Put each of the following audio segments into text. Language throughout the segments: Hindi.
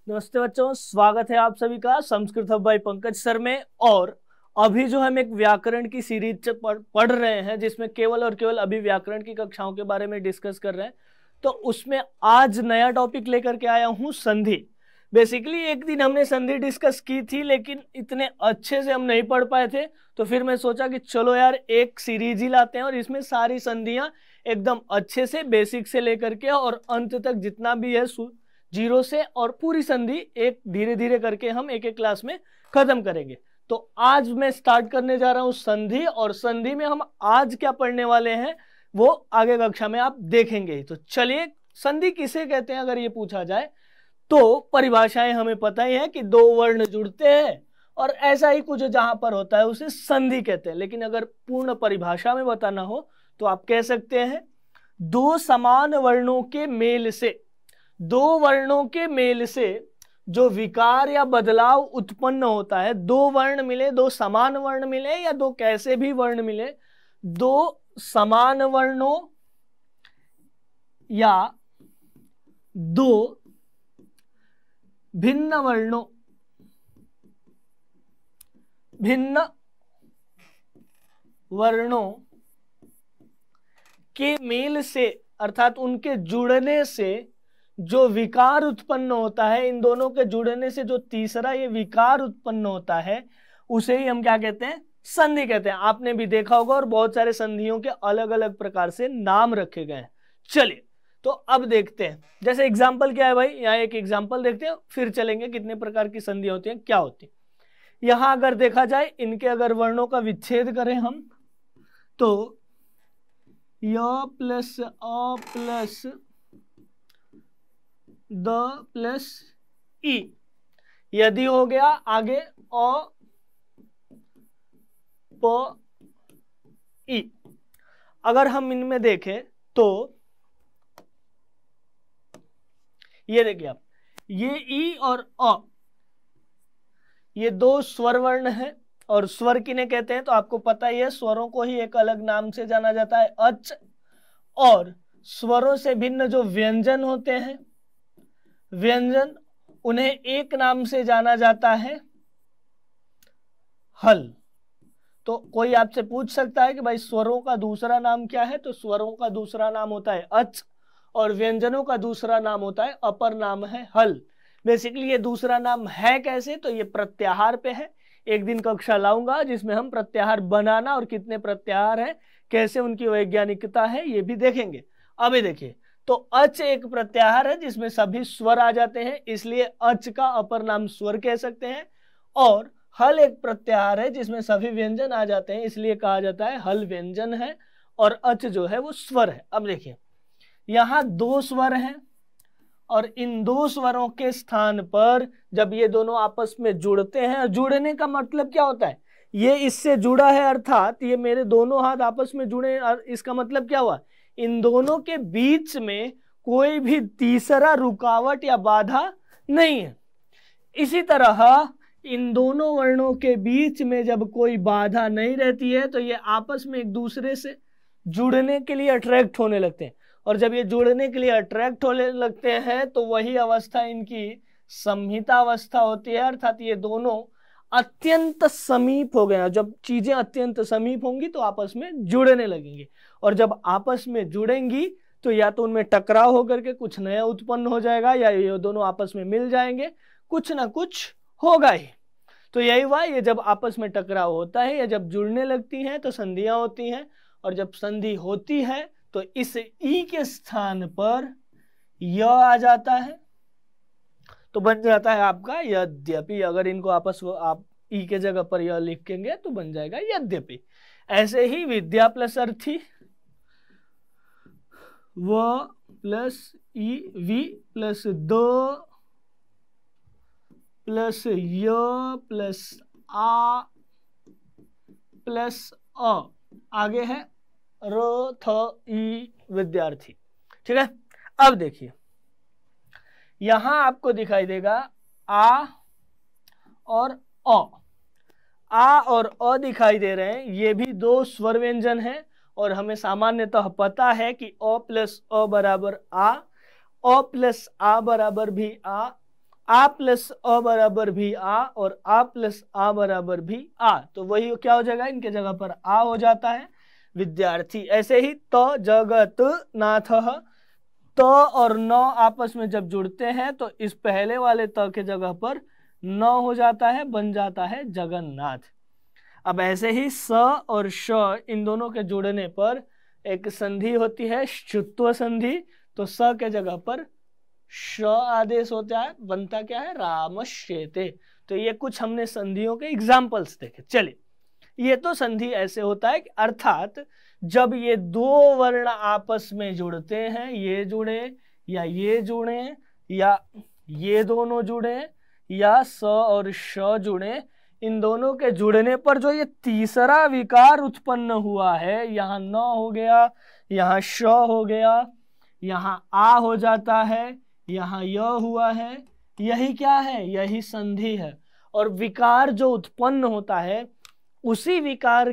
नमस्ते बच्चों, स्वागत है आप सभी का Sanskrit hub by Pankaj sir में। और अभी जो हम एक व्याकरण की सीरीज पढ़ रहे हैं जिसमें केवल और केवल अभी व्याकरण की कक्षाओं के बारे में डिस्कस कर रहे हैं, तो उसमें आज नया टॉपिक लेकर के आया हूं, संधि। बेसिकली एक दिन हमने संधि डिस्कस की थी लेकिन इतने अच्छे से हम नहीं पढ़ पाए थे, तो फिर मैं सोचा कि चलो यार एक सीरीज ही लाते हैं और इसमें सारी संधियां एकदम अच्छे से बेसिक से लेकर के और अंत तक जितना भी है जीरो से और पूरी संधि एक धीरे धीरे करके हम एक एक क्लास में खत्म करेंगे। तो आज मैं स्टार्ट करने जा रहा हूं संधि, और संधि में हम आज क्या पढ़ने वाले हैं वो आगे कक्षा में आप देखेंगे। तो चलिए, संधि किसे कहते हैं अगर ये पूछा जाए तो परिभाषाएं हमें पता ही है कि दो वर्ण जुड़ते हैं और ऐसा ही कुछ जहां पर होता है उसे संधि कहते हैं। लेकिन अगर पूर्ण परिभाषा में बताना हो तो आप कह सकते हैं दो समान वर्णों के मेल से, दो वर्णों के मेल से जो विकार या बदलाव उत्पन्न होता है, दो वर्ण मिले, दो समान वर्ण मिले या दो कैसे भी वर्ण मिले, दो समान वर्णों या दो भिन्न वर्णों के मेल से अर्थात उनके जुड़ने से जो विकार उत्पन्न होता है, इन दोनों के जुड़ने से जो तीसरा ये विकार उत्पन्न होता है उसे ही हम क्या कहते हैं, संधि कहते हैं। आपने भी देखा होगा और बहुत सारे संधियों के अलग अलग प्रकार से नाम रखे गए हैं। चलिए तो अब देखते हैं, जैसे एग्जाम्पल क्या है भाई, यहाँ एक एग्जाम्पल देखते हैं फिर चलेंगे कितने प्रकार की संधियां होती हैं, क्या होती है। यहां अगर देखा जाए, इनके अगर वर्णों का विच्छेद करें हम तो य प्लस अ प्लस द प्लस ई, यदि हो गया आगे अ प ई। अगर हम इनमें देखें तो ये देखिए आप, ये ई और अ ये दो स्वर वर्ण है, और स्वर किन्हें कहते हैं तो आपको पता ही है, स्वरों को ही एक अलग नाम से जाना जाता है अच, और स्वरों से भिन्न जो व्यंजन होते हैं, व्यंजन उन्हें एक नाम से जाना जाता है हल। तो कोई आपसे पूछ सकता है कि भाई स्वरों का दूसरा नाम क्या है, तो स्वरों का दूसरा नाम होता है अच और व्यंजनों का दूसरा नाम होता है अपर नाम है हल। बेसिकली ये दूसरा नाम है कैसे, तो ये प्रत्याहार पे है। एक दिन कक्षा लाऊंगा जिसमें हम प्रत्याहार बनाना और कितने प्रत्याहार है, कैसे उनकी वैज्ञानिकता है, ये भी देखेंगे। अभी देखिए, तो अच एक प्रत्याहार है जिसमें सभी स्वर आ जाते हैं, इसलिए अच का अपर नाम स्वर कह सकते हैं। और हल एक प्रत्याहार है जिसमें सभी व्यंजन आ जाते हैं, इसलिए कहा जाता है हल व्यंजन है, और अच जो है वो स्वर है। अब देखिए, यहां दो स्वर हैं और इन दो स्वरों के स्थान पर जब ये दोनों आपस में जुड़ते हैं, जुड़ने का मतलब क्या होता है, ये इससे जुड़ा है अर्थात ये मेरे दोनों हाथ आपस में जुड़े, इसका मतलब क्या हुआ, इन दोनों के बीच में कोई भी तीसरा रुकावट या बाधा नहीं है। इसी तरह इन दोनों वर्णों के बीच में जब कोई बाधा नहीं रहती है तो ये आपस में एक दूसरे से जुड़ने के लिए अट्रैक्ट होने लगते हैं, और जब ये जुड़ने के लिए अट्रैक्ट होने लगते हैं तो वही अवस्था इनकी संहिता अवस्था होती है, अर्थात ये दोनों अत्यंत समीप हो गए। जब चीजें अत्यंत समीप होंगी तो आपस में जुड़ने लगेंगी, और जब आपस में जुड़ेंगी तो या तो उनमें टकराव होकर के कुछ नया उत्पन्न हो जाएगा, या ये दोनों आपस में मिल जाएंगे, कुछ ना कुछ होगा ही। तो यही हुआ, ये जब आपस में टकराव होता है या जब जुड़ने लगती हैं तो संधियां होती हैं, और जब संधि होती है तो इस ई के स्थान पर य आ जाता है, तो बन जाता है आपका यद्यपि। अगर इनको आपस आप ई के जगह पर य लिखेंगे तो बन जाएगा यद्यपि। ऐसे ही विद्या प्लस अर्थी, व प्लस ई, वी प्लस दो प्लस य प्लस आ प्लस अ, आगे है र थ ई विद्यार्थी। ठीक है, अब देखिए यहां आपको दिखाई देगा आ और अ, आ और अ दिखाई दे रहे हैं, ये भी दो स्वर व्यंजन हैं, और हमें सामान्यतः पता है कि अ प्लस अ बराबर आ, अ प्लस आ बराबर भी आ, आ प्लस अ बराबर भी आ और आ प्लस आ बराबर भी आ, तो वही क्या हो जाएगा, इनके जगह पर आ हो जाता है विद्यार्थी। ऐसे ही त जगत नाथ, त और न आपस में जब जुड़ते हैं तो इस पहले वाले त के जगह पर न हो जाता है, बन जाता है जगन्नाथ। अब ऐसे ही स और श इन दोनों के जुड़ने पर एक संधि होती है शुत्व संधि, तो स के जगह पर श आदेश होता है, बनता क्या है, रामश्येते। तो ये कुछ हमने संधियों के एग्जाम्पल्स देखे। चलिए, ये तो संधि ऐसे होता है कि अर्थात जब ये दो वर्ण आपस में जुड़ते हैं, ये जुड़े या ये जुड़े या ये दोनों जुड़े या स और श जुड़े, इन दोनों के जुड़ने पर जो ये तीसरा विकार उत्पन्न हुआ है, यहाँ न हो गया, यहाँ श हो गया, यहाँ आ हो जाता है, यहाँ य हुआ है, यही क्या है, यही संधि है। और विकार जो उत्पन्न होता है उसी विकार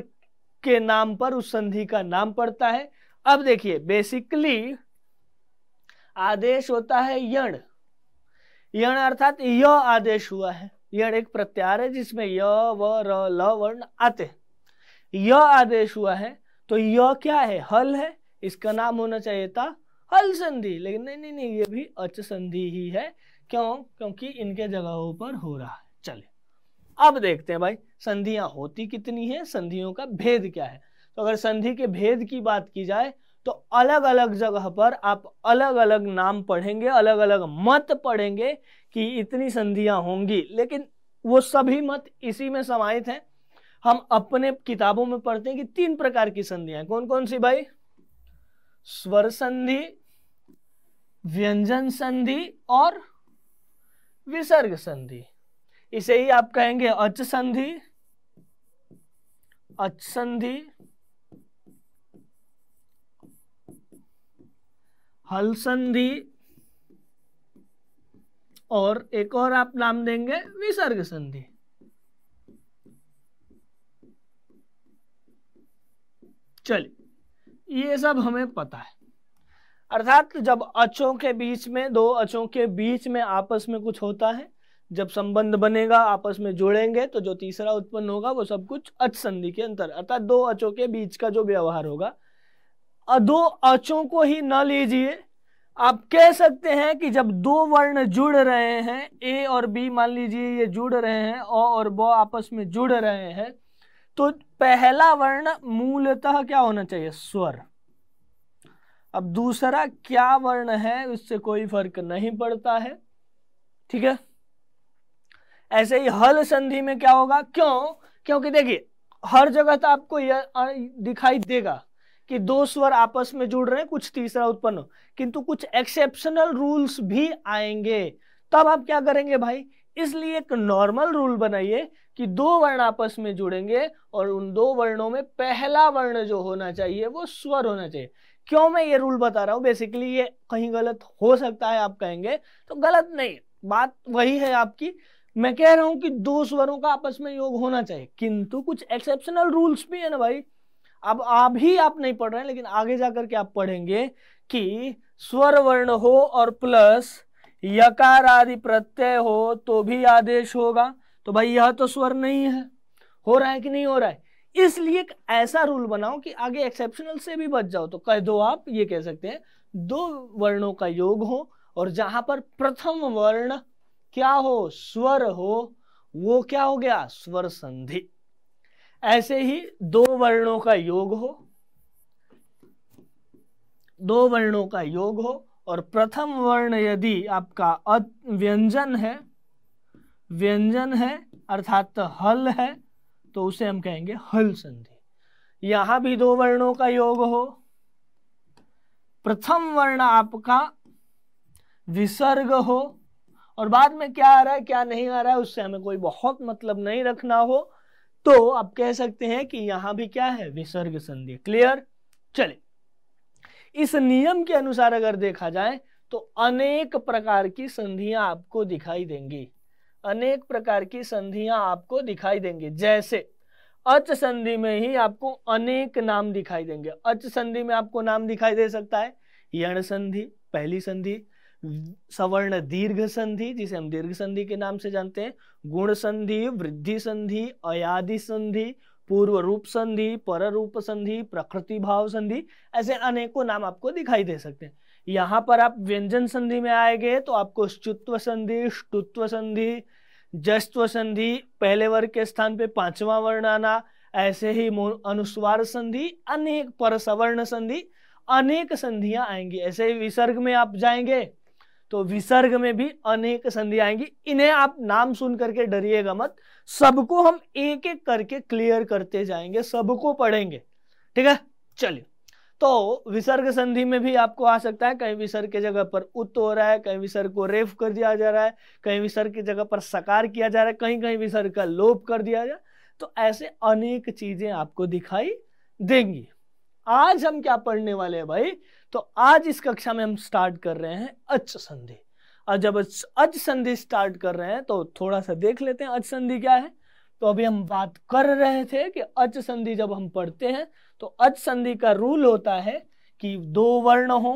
के नाम पर उस संधि का नाम पड़ता है। अब देखिए, बेसिकली आदेश होता है यण, यण अर्थात य आदेश हुआ है। यण एक प्रत्यार है जिसमें य व र ल वर्ण आते हैं। य आदेश हुआ है तो य क्या है, हल है, इसका नाम होना चाहिए था हल संधि, लेकिन नहीं नहीं नहीं, ये भी अच संधि ही है। क्यों, क्योंकि इनके जगहों पर हो रहा है। चलिए अब देखते हैं भाई संधियां होती कितनी है, संधियों का भेद क्या है। तो अगर संधि के भेद की बात की जाए तो अलग अलग जगह पर आप अलग अलग नाम पढ़ेंगे, अलग अलग मत पढ़ेंगे कि इतनी संधियां होंगी, लेकिन वो सभी मत इसी में समाहित हैं। हम अपने किताबों में पढ़ते हैं कि 3 प्रकार की संधियां, कौन कौन सी भाई, स्वर संधि, व्यंजन संधि और विसर्ग संधि। इसे ही आप कहेंगे अच संधि, अच संधि, हल संधि और एक और आप नाम देंगे विसर्ग संधि। चलिए, ये सब हमें पता है। अर्थात जब अचों के बीच में, दो अचों के बीच में आपस में कुछ होता है, जब संबंध बनेगा, आपस में जुड़ेंगे, तो जो तीसरा उत्पन्न होगा वो सब कुछ अच संधि के अंतर, अर्थात दो अचों के बीच का जो व्यवहार होगा। दो अचों को ही न लीजिए, आप कह सकते हैं कि जब दो वर्ण जुड़ रहे हैं, ए और बी मान लीजिए ये जुड़ रहे हैं, अ और ब आपस में जुड़ रहे हैं, तो पहला वर्ण मूलतः क्या होना चाहिए, स्वर। अब दूसरा क्या वर्ण है उससे कोई फर्क नहीं पड़ता है, ठीक है। ऐसे ही हल संधि में क्या होगा, क्यों, क्योंकि देखिए हर जगह तो आपको यह दिखाई देगा कि दो स्वर आपस में जुड़ रहे हैं, कुछ तीसरा उत्पन्न हो, किंतु कुछ एक्सेप्शनल रूल्स भी आएंगे, तब आप क्या करेंगे भाई, इसलिए एक नॉर्मल रूल बनाइए कि दो वर्ण आपस में जुड़ेंगे और उन दो वर्णों में पहला वर्ण जो होना चाहिए वो स्वर होना चाहिए। क्यों मैं ये रूल बता रहा हूं, बेसिकली ये कहीं गलत हो सकता है आप कहेंगे, तो गलत नहीं, बात वही है आपकी। मैं कह रहा हूं कि दो स्वरों का आपस में योग होना चाहिए, किंतु कुछ एक्सेप्शनल रूल्स भी है ना भाई। अब अभी आप नहीं पढ़ रहे हैं, लेकिन आगे जाकर के आप पढ़ेंगे कि स्वर वर्ण हो और प्लस यकार आदि प्रत्यय हो तो भी आदेश होगा। तो भाई यह तो स्वर नहीं है, हो रहा है कि नहीं हो रहा है, इसलिए एक ऐसा रूल बनाओ कि आगे एक्सेप्शनल से भी बच जाओ। तो कह दो, आप ये कह सकते हैं दो वर्णों का योग हो और जहां पर प्रथम वर्ण क्या हो, स्वर हो, वो क्या हो गया, स्वर संधि। ऐसे ही दो वर्णों का योग हो, दो वर्णों का योग हो और प्रथम वर्ण यदि आपका व्यंजन है, व्यंजन है अर्थात हल है, तो उसे हम कहेंगे हल संधि। यहां भी दो वर्णों का योग हो, प्रथम वर्ण आपका विसर्ग हो और बाद में क्या आ रहा है क्या नहीं आ रहा है उससे हमें कोई बहुत मतलब नहीं रखना हो, तो आप कह सकते हैं कि यहां भी क्या है, विसर्ग संधि। क्लियर। चले, इस नियम के अनुसार अगर देखा जाए तो अनेक प्रकार की संधियां आपको दिखाई देंगी, अनेक प्रकार की संधियां आपको दिखाई देंगी। जैसे अच संधि में ही आपको अनेक नाम दिखाई देंगे। अच संधि में आपको नाम दिखाई दे सकता है यण संधि, पहली संधि। सवर्ण दीर्घ संधि जिसे हम दीर्घ संधि के नाम से जानते हैं, गुण संधि, वृद्धि संधि, अयादि संधि, पूर्व रूप संधि, पर रूप संधि, प्रकृति भाव संधि, ऐसे अनेकों नाम आपको दिखाई दे सकते हैं। यहाँ पर आप व्यंजन संधि में आएंगे तो आपको ष्टुत्व संधि, ष्टुत्व संधि, जस्त्व संधि, पहले वर्ग के स्थान पे 5वां वर्ण आना, ऐसे ही अनुस्वार संधि, अनेक पर सवर्ण संधि, अनेक संधियां आएंगी। ऐसे ही विसर्ग में आप जाएंगे तो विसर्ग में भी अनेक संधि आएंगी। इन्हें आप नाम सुन करके डरिएगा मत, सबको हम एक एक करके क्लियर करते जाएंगे, सबको पढ़ेंगे, ठीक है। चलिए, तो विसर्ग संधि में भी आपको आ सकता है, कहीं विसर्ग के जगह पर उत हो रहा है, कहीं विसर्ग को रेफ कर दिया जा रहा है, कहीं विसर्ग की जगह पर सकार किया जा रहा है, कहीं कहीं विसर्ग का लोप कर दिया जा, तो ऐसे अनेक चीजें आपको दिखाई देंगी। आज हम क्या पढ़ने वाले हैं भाई, तो आज इस कक्षा में हम स्टार्ट कर रहे हैं अच संधि। और जब अच संधि स्टार्ट कर रहे हैं तो थोड़ा सा देख लेते हैं अच संधि क्या है। तो अभी हम बात कर रहे थे कि अच संधि जब हम पढ़ते हैं तो अच संधि का रूल होता है कि 2 वर्ण हो।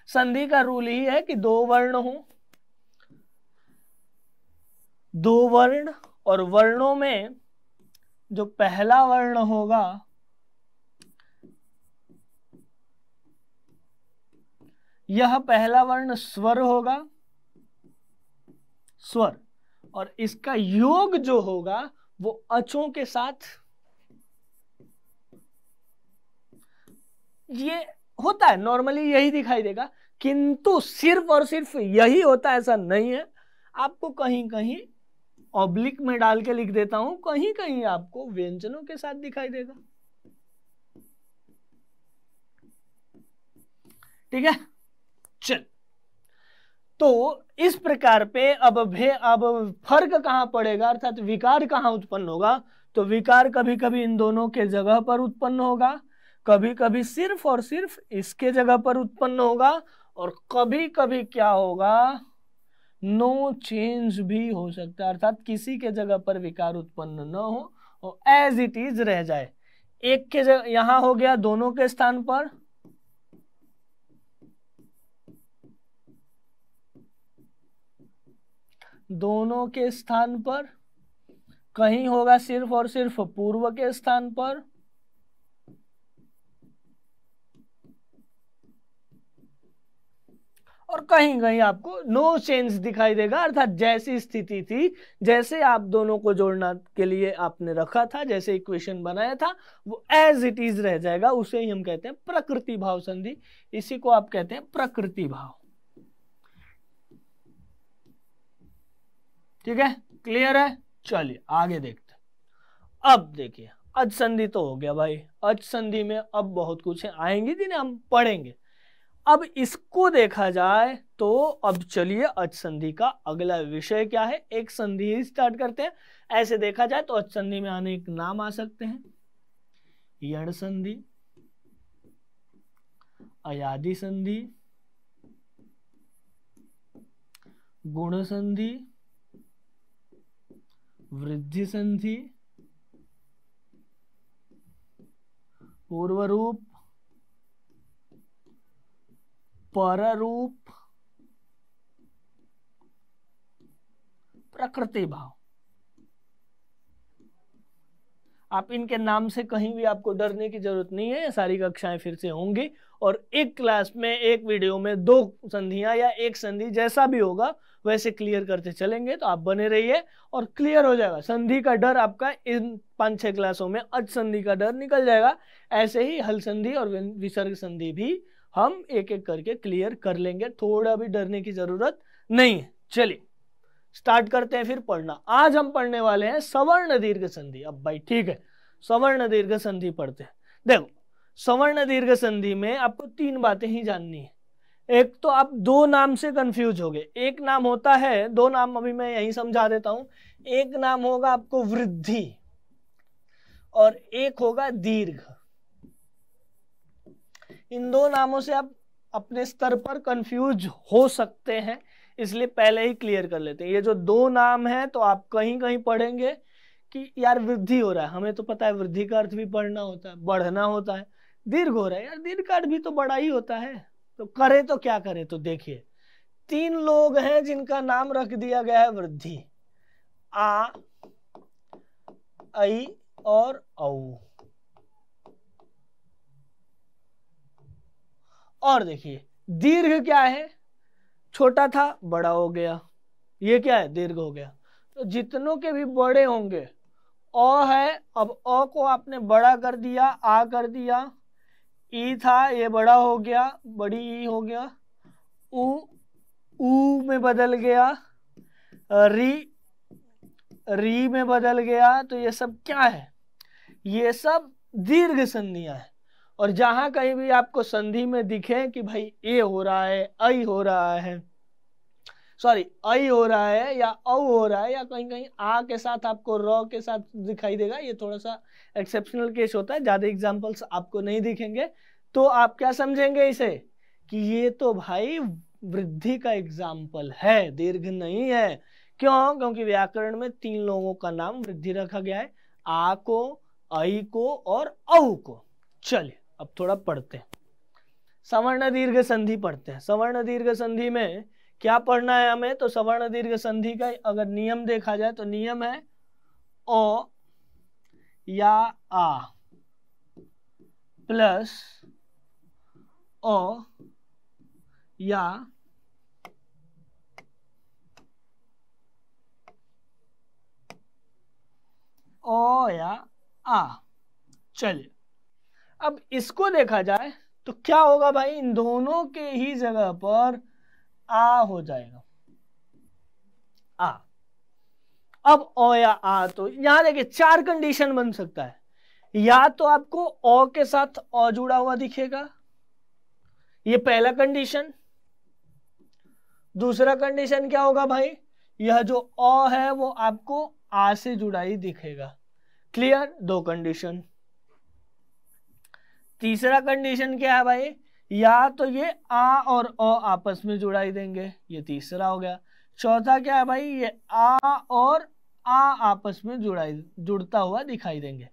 संधि का रूल ही है कि 2 वर्ण हो, 2 वर्ण, और वर्णों में जो पहला वर्ण होगा यह पहला वर्ण स्वर होगा, स्वर, और इसका योग जो होगा वो अचों के साथ, ये होता है नॉर्मली, यही दिखाई देगा, किंतु सिर्फ और सिर्फ यही होता है ऐसा नहीं है। आपको कहीं कहीं ऑब्लिक में डाल के लिख देता हूं, कहीं कहीं आपको व्यंजनों के साथ दिखाई देगा, ठीक है। चल, तो इस प्रकार पे अब फर्क कहां पड़ेगा, अर्थात विकार कहां उत्पन्न होगा, तो विकार कभी कभी इन दोनों के जगह पर उत्पन्न होगा, कभी कभी सिर्फ और सिर्फ इसके जगह पर उत्पन्न होगा, और कभी कभी क्या होगा, नो चेंज भी हो सकता है, अर्थात किसी के जगह पर विकार उत्पन्न न हो और एज इट इज रह जाए। एक के जगह यहां हो गया, दोनों के स्थान पर दोनों के स्थान पर, कहीं होगा सिर्फ और सिर्फ पूर्व के स्थान पर, और कहीं कहीं आपको नो चेंज दिखाई देगा, अर्थात जैसी स्थिति थी, जैसे आप दोनों को जोड़ना के लिए आपने रखा था, जैसे इक्वेशन बनाया था, वो एज इट इज रह जाएगा। उसे ही हम कहते हैं प्रकृति भाव संधि, इसी को आप कहते हैं प्रकृति भाव, ठीक है। क्लियर है, चलिए आगे देखते हैं। अब देखिए, अच संधि तो हो गया भाई, अच संधि में अब बहुत कुछ आएंगी जिन्हें हम पढ़ेंगे। अब इसको देखा जाए तो अब चलिए अच संधि का अगला विषय क्या है, एक संधि ही स्टार्ट करते हैं। ऐसे देखा जाए तो अच संधि में अनेक नाम आ सकते हैं, यण संधि, अयादि संधि, गुण संधि, वृद्धि संधि, पूर्व रूप, पररूप, प्रकृति भाव। आप इनके नाम से कहीं भी आपको डरने की जरूरत नहीं है, सारी कक्षाएं फिर से होंगी और एक क्लास में, एक वीडियो में 2 संधियां या एक संधि जैसा भी होगा वैसे क्लियर करते चलेंगे, तो आप बने रहिए और क्लियर हो जाएगा। संधि का डर आपका इन 5-6 क्लासों में अच संधि का डर निकल जाएगा। ऐसे ही हल संधि और विसर्ग संधि भी हम एक एक करके क्लियर कर लेंगे, थोड़ा भी डरने की जरूरत नहीं है। चलिए स्टार्ट करते हैं फिर पढ़ना। आज हम पढ़ने वाले हैं सवर्ण दीर्घ संधि। अब भाई ठीक है, सवर्ण दीर्घ संधि पढ़ते हैं। देखो, सवर्ण दीर्घ संधि में आपको 3 बातें ही जाननी है। एक तो आप 2 नाम से कंफ्यूज हो गए। एक नाम होता है, 2 नाम अभी मैं यही समझा देता हूं। एक नाम होगा आपको वृद्धि और एक होगा दीर्घ। इन 2 नामों से आप अपने स्तर पर कंफ्यूज हो सकते हैं, इसलिए पहले ही क्लियर कर लेते हैं। ये जो 2 नाम है तो आप कहीं कहीं पढ़ेंगे कि यार वृद्धि हो रहा है, हमें तो पता है वृद्धि का अर्थ भी पढ़ना होता है, बढ़ना होता है। दीर्घ हो रहा है, यार दीर्घ का अर्थ भी तो बड़ा ही होता है, तो करे तो क्या करे। तो देखिए, तीन लोग हैं जिनका नाम रख दिया गया है वृद्धि, आ, आई और औ। और देखिए दीर्घ क्या है, छोटा था बड़ा हो गया, ये क्या है दीर्घ हो गया। तो जितनों के भी बड़े होंगे, अ है, अब अ को आपने बड़ा कर दिया, आ कर दिया, ई था ये बड़ा हो गया, बड़ी ई हो गया, ऊ में बदल गया, री में बदल गया। तो ये सब क्या है, ये सब दीर्घ संधियां हैं। और जहां कहीं भी आपको संधि में दिखे कि भाई ए हो रहा है, ऐ हो रहा है, सॉरी ऐ हो रहा है या औ हो रहा है, या कहीं कहीं आ के साथ आपको र के साथ दिखाई देगा, ये थोड़ा सा एक्सेप्शनल केस होता है, ज्यादा एग्जांपल्स आपको नहीं दिखेंगे। तो आप क्या समझेंगे इसे कि ये तो भाई वृद्धि का एग्जाम्पल है, दीर्घ नहीं है। क्यों? क्योंकि व्याकरण में तीन लोगों का नाम वृद्धि रखा गया है, आ को, ऐ को और औ को। चलिए अब थोड़ा पढ़ते हैं, सवर्ण दीर्घ संधि पढ़ते हैं। सवर्ण दीर्घ संधि में क्या पढ़ना है हमें? तो सवर्ण दीर्घ संधि का अगर नियम देखा जाए तो नियम है ओ या आ प्लस ओ या ओ या आ। चलिए अब इसको देखा जाए तो क्या होगा भाई, इन दोनों के ही जगह पर आ हो जाएगा, आ। अब ओ या आ, तो यहां देखिए चार कंडीशन बन सकता है। या तो आपको ओ के साथ ओ जुड़ा हुआ दिखेगा, ये पहला कंडीशन। दूसरा कंडीशन क्या होगा भाई, यह जो ओ है वो आपको आ से जुड़ा ही दिखेगा। क्लियर? दो कंडीशन। तीसरा कंडीशन क्या है भाई, या तो ये आ और ओ आपस में जुड़ाई देंगे, ये तीसरा हो गया। चौथा क्या है भाई, ये आ और आ आपस में जुड़ता हुआ दिखाई देंगे।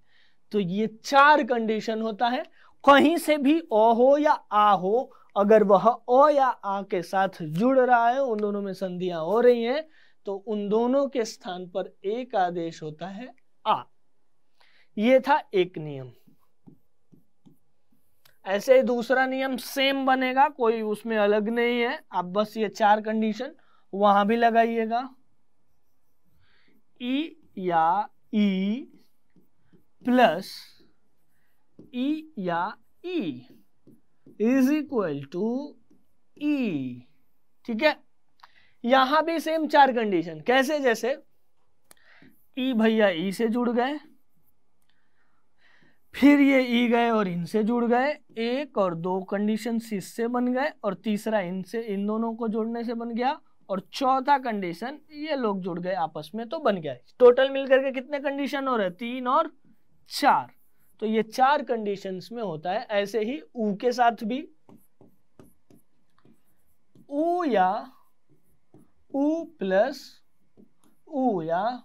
तो ये चार कंडीशन होता है। कहीं से भी ओ हो या आ हो, अगर वह ओ या आ के साथ जुड़ रहा है, उन दोनों में संधियां हो रही हैं, तो उन दोनों के स्थान पर एक आदेश होता है आ। ये था एक नियम। ऐसे ही दूसरा नियम सेम बनेगा, कोई उसमें अलग नहीं है। आप बस ये चार कंडीशन वहां भी लगाइएगा। ई या ई प्लस ई या ई इज इक्वल टू ई। ठीक है, यहां भी सेम चार कंडीशन। कैसे? जैसे ई भैया ई से जुड़ गए, फिर ये ई गए और इनसे जुड़ गए, एक और दो कंडीशन इससे बन गए, और तीसरा इनसे, इन दोनों को जोड़ने से बन गया, और चौथा कंडीशन ये लोग जुड़ गए आपस में तो बन गया। टोटल मिलकर के कितने कंडीशन हो रहे? तीन और चार। तो ये चार कंडीशंस में होता है। ऐसे ही ऊ के साथ भी, ऊ या ऊ प्लस ऊ या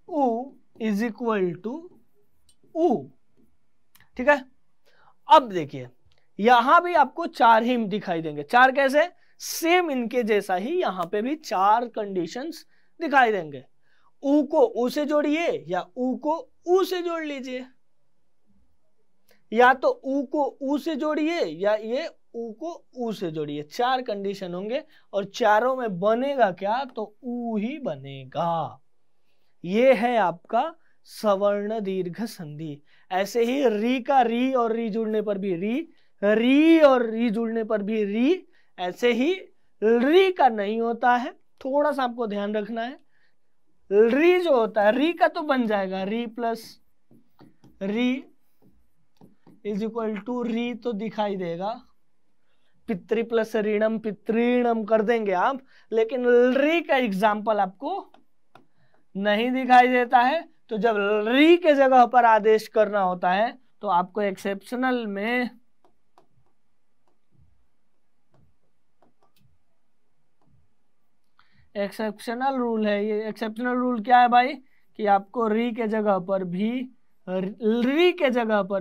ऊ इज इक्वल टू ऊ। ठीक है, अब देखिए यहां भी आपको चार ही दिखाई देंगे। चार कैसे? सेम इनके जैसा ही यहां पे भी चार कंडीशंस दिखाई देंगे। ऊ को ऊ से जोड़िए या ऊ को ऊ से जोड़ लीजिए, या तो ऊ को ऊ से जोड़िए या ये ऊ को ऊ से जोड़िए। चार कंडीशन होंगे और चारों में बनेगा क्या? तो ऊ ही बनेगा। ये है आपका सवर्ण दीर्घ संधि। ऐसे ही री का री और री जुड़ने पर भी री, री और री जुड़ने पर भी री। ऐसे ही री का नहीं होता है, थोड़ा सा आपको ध्यान रखना है। री जो होता है, री का तो बन जाएगा, री प्लस री इज इक्वल टू री तो दिखाई देगा। पितृ प्लस ऋणम पितृणम कर देंगे आप, लेकिन री का एग्जाम्पल आपको नहीं दिखाई देता है। तो जब री के जगह पर आदेश करना होता है तो आपको एक्सेप्शनल में एक्सेप्शनल रूल है। ये एक्सेप्शनल रूल क्या है भाई, कि आपको री के जगह पर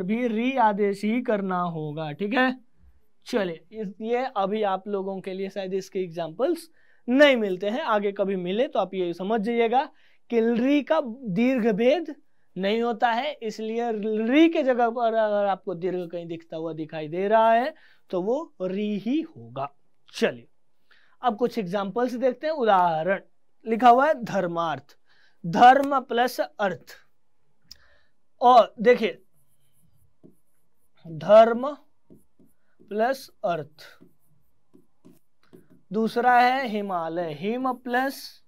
भी री आदेश ही करना होगा। ठीक है, चलिए ये अभी आप लोगों के लिए शायद इसके एग्जाम्पल्स नहीं मिलते हैं, आगे कभी मिले तो आप ये समझ जाइएगा कि री का दीर्घ भेद नहीं होता है, इसलिए री के जगह पर अगर आपको दीर्घ कहीं दिखता हुआ दिखाई दे रहा है तो वो री ही होगा। चलिए अब कुछ एग्जाम्पल्स देखते हैं। उदाहरण लिखा हुआ है धर्मार्थ, धर्म प्लस अर्थ, और देखिए धर्म प्लस अर्थ। दूसरा है हिमालय, हिम प्लस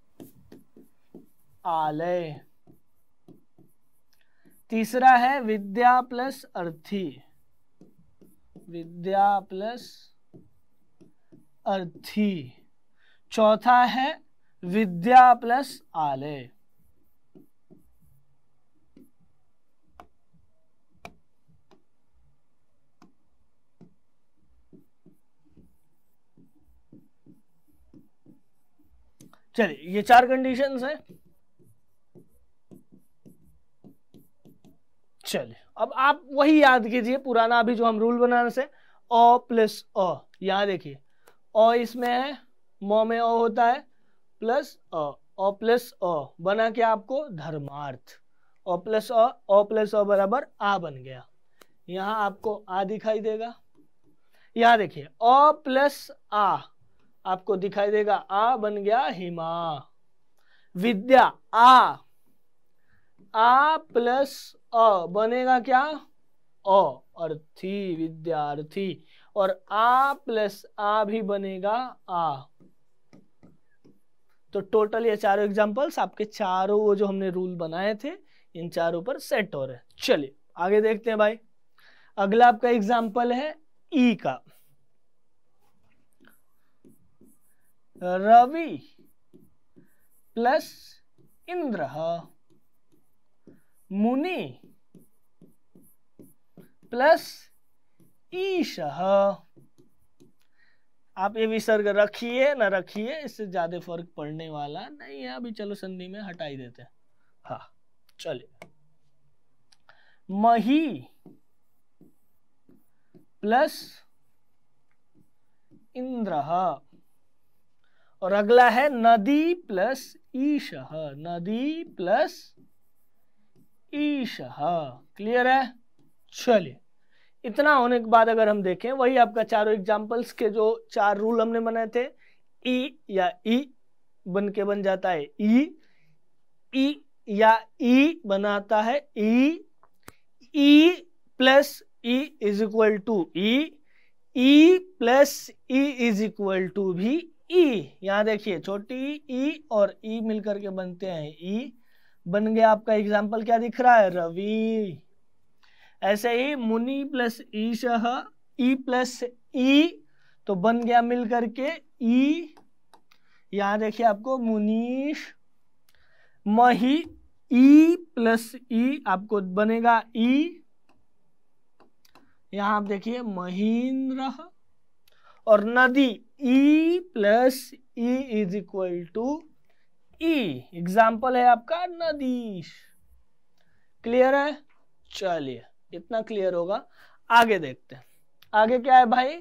आलय। तीसरा है विद्या प्लस अर्थी, विद्या प्लस अर्थी। चौथा है विद्या प्लस आलय। चलिए ये 4 कंडीशंस हैं। चलिए अब आप वही याद कीजिए पुराना अभी जो हम रूल बनाने से, अ प्लस अ। यहां देखिए अ इसमें है, म में अ होता है, प्लस अ प्लस अ बना क्या आपको धर्मार्थ। अ प्लस अ बराबर आ बन गया। यहां आपको आ दिखाई देगा। यहां देखिए अ प्लस आ आपको दिखाई देगा, आ बन गया हिमा। विद्या आ प्लस अ बनेगा क्या अ, अर्थी विद्यार्थी। और आ प्लस आ भी बनेगा आ। तो टोटल ये चारों एग्जांपल्स आपके चारों वो जो हमने रूल बनाए थे इन चारों पर सेट हो रहे हैं। चलिए आगे देखते हैं भाई। अगला आपका एग्जांपल है ई का। रवि प्लस इंद्र, मुनि प्लस ईश। आप ये विसर्ग रखिए ना रखिए, इससे ज्यादा फर्क पड़ने वाला नहीं है। अभी चलो संधि में हटा ही देते हैं। हाँ चलिए मही प्लस इंद्र, और अगला है नदी प्लस ईश, नदी प्लस ईश। क्लियर है। चलिए इतना होने के बाद अगर हम देखें वही आपका चारों एग्जांपल्स के जो 4 रूल हमने बनाए थे, ई या ई बन के बन जाता है ई या ई बनाता है E plus E is equal to E plus E is equal to भी ई। यहां देखिए छोटी ई और ई मिलकर के बनते हैं ई। बन गया आपका एग्जाम्पल क्या दिख रहा है रवि। ऐसे ही मुनि प्लस ईश, ई प्लस ई तो बन गया मिलकर के ई। यहां देखिए आपको मुनीश। मही ई प्लस ई आपको बनेगा ई। यहां आप देखिए महेंद्र। और नदी E plus E is equal to E. Example है आपका नदीश। क्लियर है। चलिए इतना क्लियर होगा। आगे देखते हैं। आगे क्या है भाई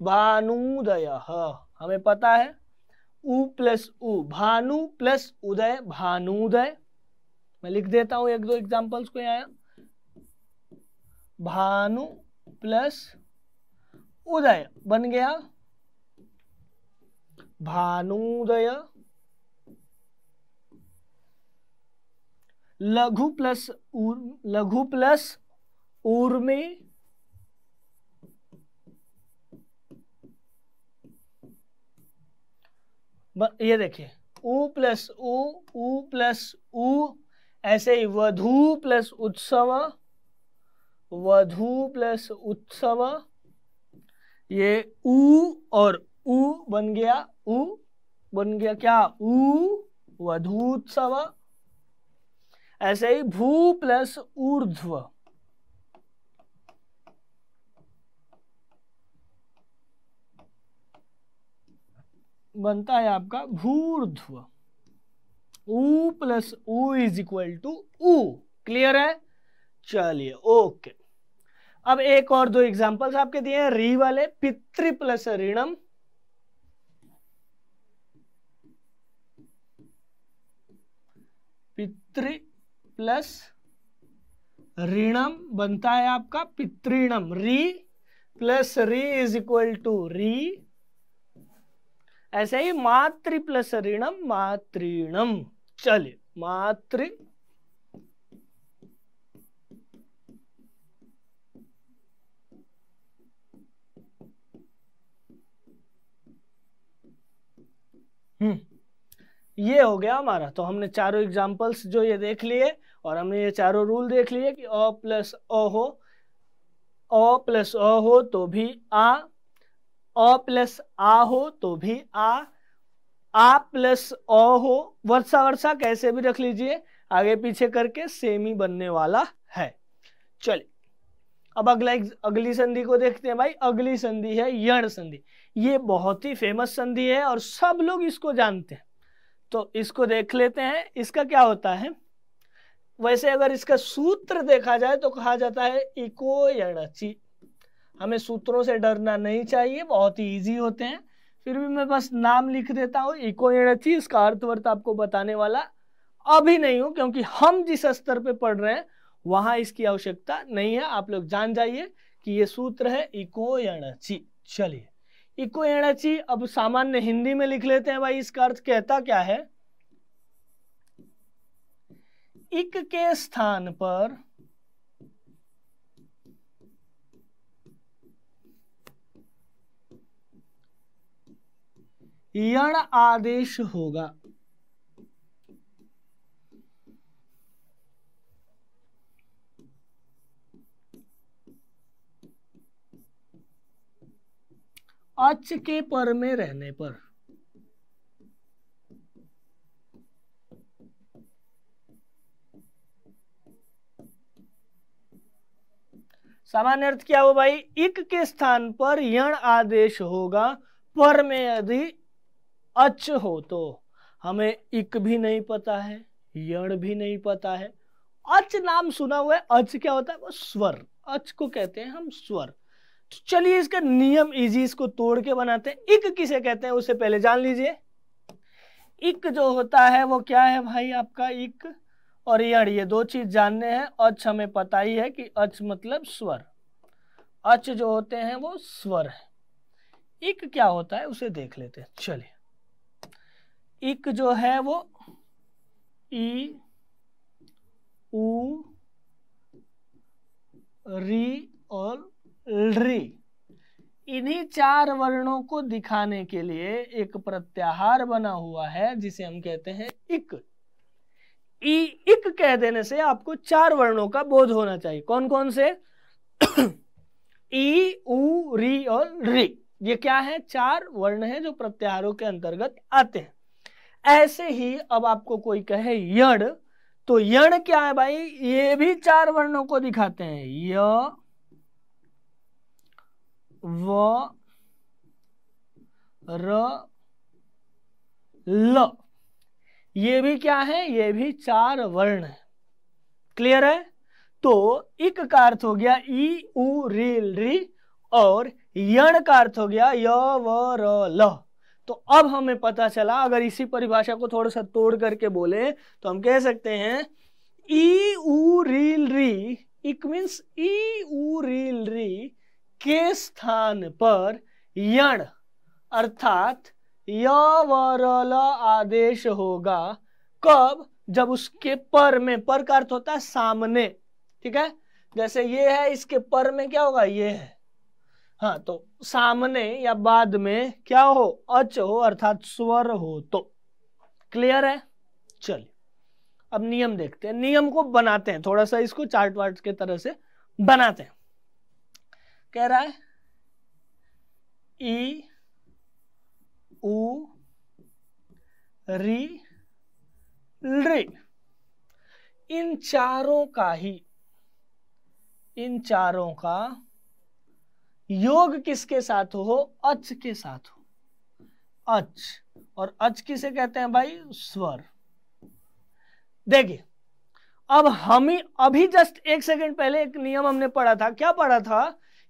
भानुदय। हमें पता है उ प्लस उ, भानु प्लस उदय भानुदय। मैं लिख देता हूं 1-2 एग्जाम्पल्स को। यहाँ भानु प्लस उदय बन गया भानुदय। लघु प्लस ऊर्मी, ये देखिए उ प्लस उ। ऐसे ही वधु प्लस उत्सव, वधु प्लस उत्सव। ये उ और उ बन गया क्या उ वधूत्सव। ऐसे ही भू प्लस ऊर्ध्व, बनता है आपका भूर्ध्व। उ प्लस उ इज इक्वल टू उ। क्लियर है। चलिए ओके। अब एक और दो एग्जांपल्स आपके दिए हैं री वाले, पितृ प्लस ऋणम, पितृ प्लस ऋणम बनता है आपका पितृणम, री प्लस री इज इक्वल टू री। ऐसे ही मातृ प्लस ऋणम मातृणम। चलिए मातृ ये हो गया हमारा। तो हमने चारों एग्जांपल्स जो ये देख लिए और हमने ये चारों रूल देख लिए कि अ प्लस अ हो, अ प्लस अ हो तो भी अ प्लस आ हो तो भी आ प्लस अ हो, वर्षा वर्षा कैसे भी रख लीजिए, आगे पीछे करके सेम ही बनने वाला है। चलिए अब अगली संधि को देखते हैं भाई। अगली संधि है यण संधि। ये बहुत ही फेमस संधि है और सब लोग इसको जानते हैं, तो इसको देख लेते हैं। इसका क्या होता है, वैसे अगर इसका सूत्र देखा जाए तो कहा जाता है इको यणचि। हमें सूत्रों से डरना नहीं चाहिए, बहुत ही इजी होते हैं, फिर भी मैं बस नाम लिख देता हूँ इको यणचि। इसका अर्थवर्थ आपको बताने वाला अभी नहीं हूं, क्योंकि हम जिस स्तर पे पढ़ रहे हैं वहां इसकी आवश्यकता नहीं है। आप लोग जान जाइए कि ये सूत्र है इको यणचि। चलिए इको यणचि अब सामान्य हिंदी में लिख लेते हैं भाई। इसका अर्थ कहता क्या है, इक के स्थान पर यण आदेश होगा। अच के पर में रहने पर। सामान्य अर्थ क्या हो भाई, इक के स्थान पर यण आदेश होगा, पर में यदि अच हो तो। हमें इक भी नहीं पता है, यण भी नहीं पता है, अच नाम सुना हुआ है। अच क्या होता है, वो स्वर, अच को कहते हैं हम स्वर। तो चलिए इसका नियम इजी, इसको तोड़ के बनाते हैं। इक किसे कहते हैं उससे पहले जान लीजिए। इक जो होता है वो क्या है भाई आपका, इक और यण, ये दो चीज जानने हैं। अच हमें पता ही है कि अच मतलब स्वर, अच जो होते हैं वो स्वर है। इक क्या होता है उसे देख लेते हैं। चलिए इक जो है वो ई उ री और री, इन्हीं चार वर्णों को दिखाने के लिए एक प्रत्याहार बना हुआ है जिसे हम कहते हैं इक। इक कह देने से आपको चार वर्णों का बोध होना चाहिए। कौन कौन से, ई उ री और री, ये क्या है, चार वर्ण हैं जो प्रत्याहारों के अंतर्गत आते हैं। ऐसे ही अब आपको कोई कहे यण, तो यण क्या है भाई, ये भी चार वर्णों को दिखाते हैं, य व र ल, ये भी क्या है, ये भी चार वर्ण है। क्लियर है। तो इक का अर्थ हो गया ई उ री री और यण का अर्थ हो गया य व र ल। तो अब हमें पता चला, अगर इसी परिभाषा को थोड़ा सा तोड़ करके बोले तो हम कह सकते हैं ई उ रील री, इक मीन्स ई उ रील री के स्थान पर यण अर्थात य व र ल आदेश होगा। कब, जब उसके पर में, पर का अर्थ होता है सामने, ठीक है, जैसे ये है इसके पर में क्या होगा, ये है, हाँ, तो सामने या बाद में क्या हो, अच हो अर्थात स्वर हो। तो क्लियर है। चलिए अब नियम देखते हैं, नियम को बनाते हैं, थोड़ा सा इसको चार्ट वार्ट के तरह से बनाते हैं। कह रहा है ई उ री री, इन चारों का योग किसके साथ हो, अच के साथ हो। अच, और अच किसे कहते हैं भाई, स्वर। देखिए अब हम ही अभी जस्ट एक सेकंड पहले एक नियम हमने पढ़ा था, क्या पढ़ा था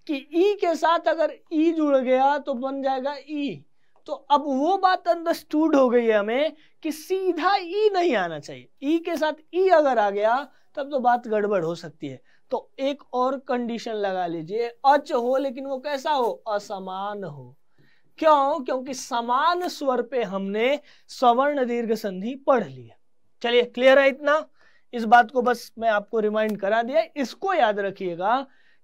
कि ई के साथ अगर ई जुड़ गया तो बन जाएगा ई। तो अब वो बात अंडरस्टूड हो गई है हमें कि सीधा ई नहीं आना चाहिए, ई के साथ ई अगर आ गया तब तो बात गड़बड़ हो सकती है। तो एक और कंडीशन लगा लीजिए, अच हो लेकिन वो कैसा हो, असमान हो। क्यों? क्योंकि समान स्वर पे हमने सवर्ण दीर्घ संधि पढ़ ली है। चलिए क्लियर है इतना, इस बात को बस मैं आपको रिमाइंड करा दिया। इसको याद रखिएगा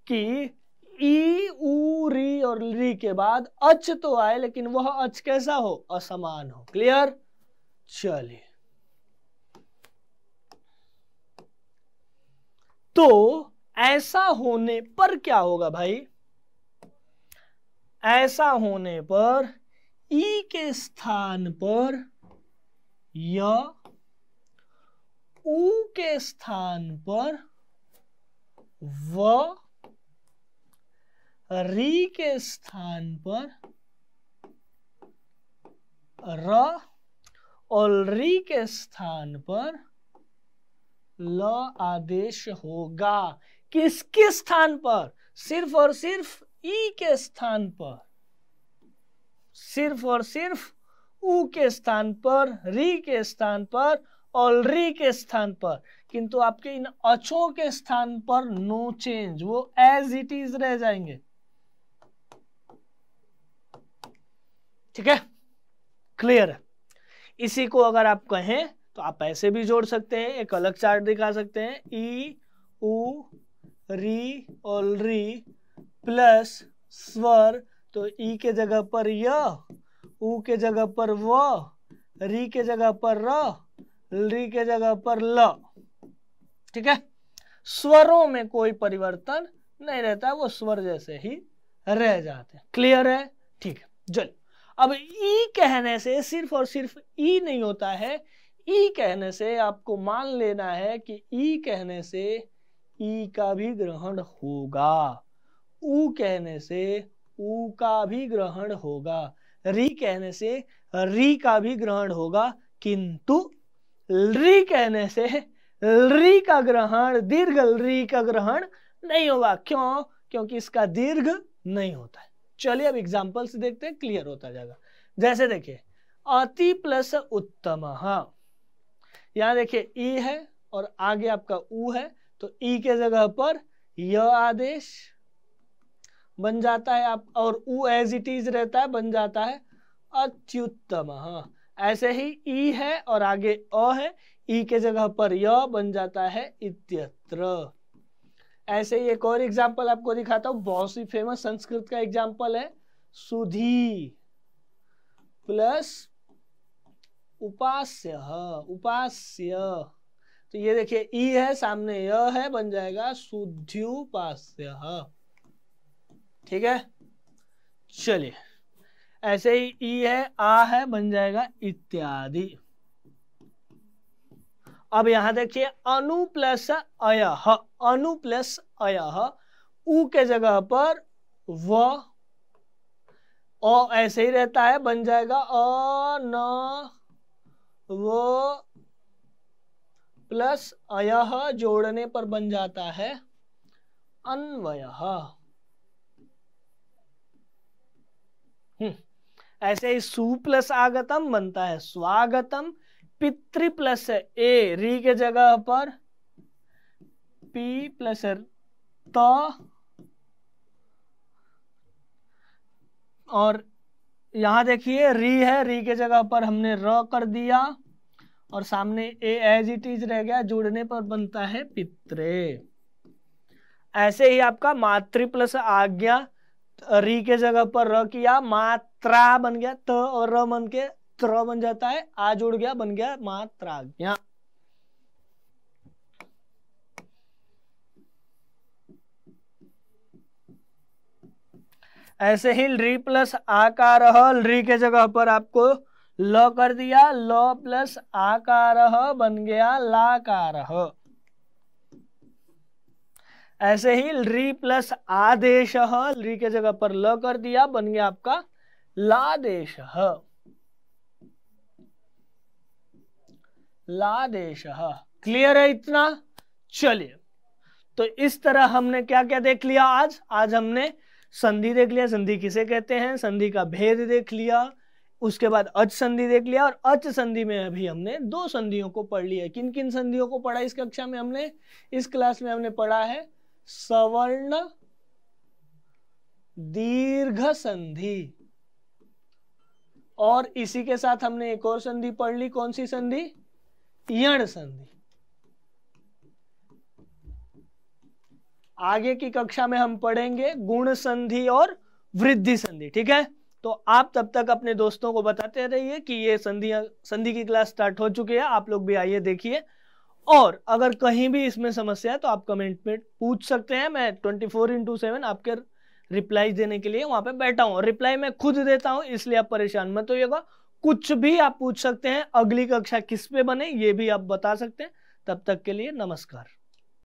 कि ई ऊ री और री के बाद अच तो आए लेकिन वह अच कैसा हो, असमान हो। क्लियर? चलिए, तो ऐसा होने पर क्या होगा भाई, ऐसा होने पर ई के स्थान पर या ऊ के स्थान पर व, री के स्थान पर र और री के स्थान पर ल आदेश होगा। किसके स्थान पर? सिर्फ और सिर्फ ई के स्थान पर, सिर्फ और सिर्फ ऊ के स्थान पर, री के स्थान पर और री के स्थान पर। किंतु आपके इन अचों के स्थान पर नो चेंज, वो एज इट इज रह जाएंगे। ठीक है, क्लियर है? इसी को अगर आप कहें तो आप ऐसे भी जोड़ सकते हैं, एक अलग चार्ट दिखा सकते हैं, ई ऊ री और री प्लस स्वर, तो ई के जगह पर य, ऊ के जगह पर व, री के जगह पर र, री के जगह पर ल। ठीक है, स्वरों में कोई परिवर्तन नहीं रहता, वो स्वर जैसे ही रह जाते हैं। क्लियर है? ठीक है, चलिए अब ई कहने से सिर्फ और सिर्फ ई नहीं होता है, ई कहने से आपको मान लेना है कि ई कहने से ई का भी ग्रहण होगा, ऊ कहने से ऊ का भी ग्रहण होगा, री कहने से री का भी ग्रहण होगा, किंतु री कहने से री का ग्रहण, दीर्घ री का ग्रहण नहीं होगा। क्यों? क्योंकि इसका दीर्घ नहीं होता है। चलिए अब एग्जांपल से देखते हैं, क्लियर होता जाएगा। जैसे देखिए, अति प्लस उत्तम, यहां देखिए ई है और आगे आपका ऊ है, तो ई के जगह पर य आदेश बन जाता है आप, और ऊ एज इट इज रहता है, बन जाता है अत्युत्तम। ऐसे ही ई है और आगे अ है, ई के जगह पर य बन जाता है इत्यत्र। ऐसे ही एक और एग्जाम्पल आपको दिखाता हूं, बहुत सी फेमस संस्कृत का एग्जाम्पल है, सुधी प्लस उपास्य, उपास्य, तो ये देखिए ई है सामने य है, बन जाएगा शुद्ध्युपास्य। ठीक है, चलिए ऐसे ही ई है, आ है, बन जाएगा इत्यादि। अब यहां देखिए अनु प्लस अयः, अनु प्लस अयः, ऊ के जगह पर व, ओ ऐसे ही रहता है, बन जाएगा अ न वो प्लस अयः, जोड़ने पर बन जाता है अन्वयः। ऐसे ही सु प्लस आगतम बनता है स्वागतम, पितृ प्लस ए, री के जगह पर पी प्लस त, और यहां देखिए री है, री के जगह पर हमने र कर दिया और सामने ए एज इट इज रह गया, जुड़ने पर बनता है पित्रे। ऐसे ही आपका मातृ प्लस आज्ञा, री के जगह पर र किया, मात्रा बन गया, त और र बन के त्र बन जाता है, आ जुड़ गया, बन गया मात्राज्ञा। ऐसे ही री प्लस आकार, री के जगह पर आपको ल कर दिया, ल प्लस आकार बन गया लाकार। ऐसे ही री प्लस आदेश, री के जगह पर ल कर दिया, बन गया आपका लादेश, लादेश। क्लियर है इतना? चलिए, तो इस तरह हमने क्या क्या देख लिया आज हमने संधि देख लिया, संधि किसे कहते हैं, संधि का भेद देख लिया, उसके बाद अच संधि देख लिया, और अच संधि में अभी हमने दो संधियों को पढ़ लिया। किन किन संधियों को पढ़ा इस कक्षा में हमने, इस क्लास में हमने पढ़ा है सवर्ण दीर्घ संधि, और इसी के साथ हमने एक और संधि पढ़ ली, कौन सी संधि, यण संधि। आगे की कक्षा में हम पढ़ेंगे गुण संधि और वृद्धि संधि, ठीक है। तो आप तब तक अपने दोस्तों को बताते रहिए कि ये संधि की क्लास स्टार्ट हो चुकी है, आप लोग भी आइए देखिए। और अगर कहीं भी इसमें समस्या है तो आप कमेंट में पूछ सकते हैं, मैं 24/7 आपके रिप्लाई देने के लिए वहां पे बैठा हूं। रिप्लाई मैं खुद देता हूं, इसलिए आप परेशान मत होइएगा। कुछ भी आप पूछ सकते हैं, अगली कक्षा किस पे बने ये भी आप बता सकते हैं। तब तक के लिए नमस्कार।